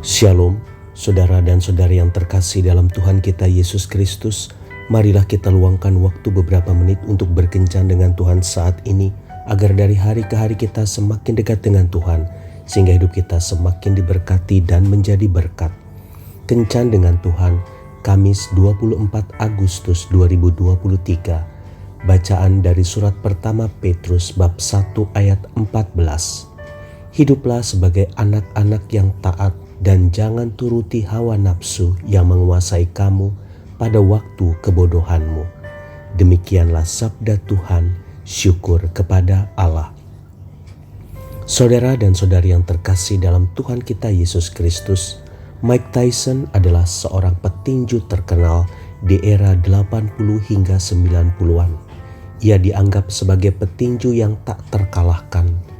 Shalom, saudara dan saudari yang terkasih dalam Tuhan kita Yesus Kristus. Marilah kita luangkan waktu beberapa menit untuk berkencan dengan Tuhan saat ini, agar dari hari ke hari kita semakin dekat dengan Tuhan, sehingga hidup kita semakin diberkati dan menjadi berkat. Kencan dengan Tuhan, Kamis 24 Agustus 2023. Bacaan dari surat pertama Petrus bab 1 ayat 14. Hiduplah sebagai anak-anak yang taat dan jangan turuti hawa nafsu yang menguasai kamu pada waktu kebodohanmu. Demikianlah sabda Tuhan, syukur kepada Allah. Saudara dan saudari yang terkasih dalam Tuhan kita Yesus Kristus, Mike Tyson adalah seorang petinju terkenal di era 80 hingga 90-an. Ia dianggap sebagai petinju yang tak terkalahkan.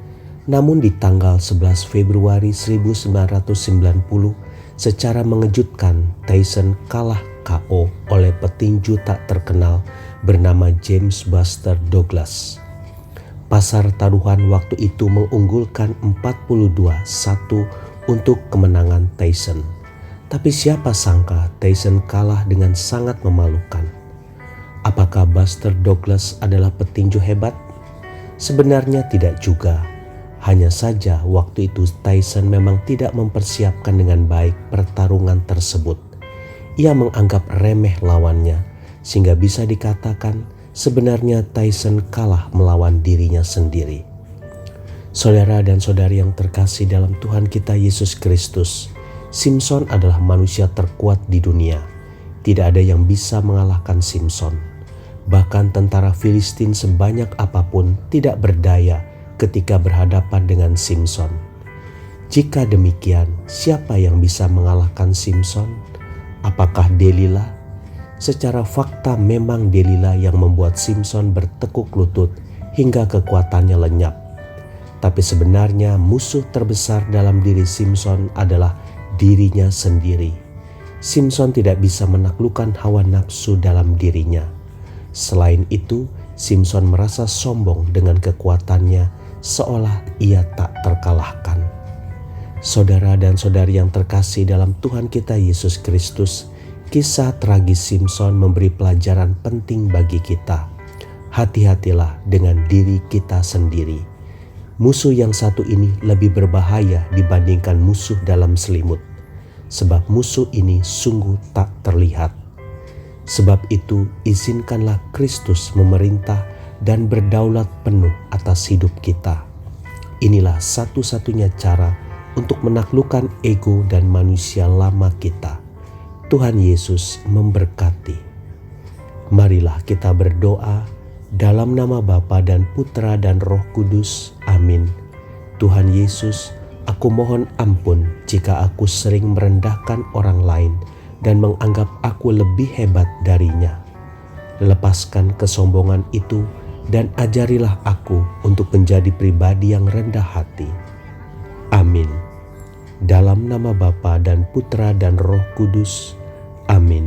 Namun di tanggal 11 Februari 1990, secara mengejutkan Tyson kalah KO oleh petinju tak terkenal bernama James Buster Douglas. Pasar taruhan waktu itu mengunggulkan 42-1 untuk kemenangan Tyson. Tapi siapa sangka Tyson kalah dengan sangat memalukan. Apakah Buster Douglas adalah petinju hebat? Sebenarnya tidak juga. Hanya saja waktu itu Tyson memang tidak mempersiapkan dengan baik pertarungan tersebut. Ia menganggap remeh lawannya, sehingga bisa dikatakan sebenarnya Tyson kalah melawan dirinya sendiri. Saudara dan saudari yang terkasih dalam Tuhan kita Yesus Kristus, Simpson adalah manusia terkuat di dunia. Tidak ada yang bisa mengalahkan Simpson. Bahkan tentara Filistin sebanyak apapun tidak berdaya ketika berhadapan dengan Simpson. Jika demikian, siapa yang bisa mengalahkan Simpson? Apakah Delilah? Secara fakta memang Delilah yang membuat Simpson bertekuk lutut hingga kekuatannya lenyap. Tapi sebenarnya musuh terbesar dalam diri Simpson adalah dirinya sendiri. Simpson tidak bisa menaklukkan hawa nafsu dalam dirinya. Selain itu, Simpson merasa sombong dengan kekuatannya, seolah ia tak terkalahkan. Saudara dan saudari yang terkasih dalam Tuhan kita Yesus Kristus, kisah tragis Simpson memberi pelajaran penting bagi kita. Hati-hatilah dengan diri kita sendiri. Musuh yang satu ini lebih berbahaya dibandingkan musuh dalam selimut, sebab musuh ini sungguh tak terlihat. Sebab itu, izinkanlah Kristus memerintah dan berdaulat penuh atas hidup kita. Inilah satu-satunya cara untuk menaklukkan ego dan manusia lama kita. Tuhan Yesus memberkati. Marilah kita berdoa dalam nama Bapa dan Putra dan Roh Kudus. Amin. Tuhan Yesus, aku mohon ampun jika aku sering merendahkan orang lain dan menganggap aku lebih hebat darinya. Lepaskan kesombongan itu dan ajarilah aku untuk menjadi pribadi yang rendah hati. Amin. Dalam nama Bapa dan Putra dan Roh Kudus. Amin.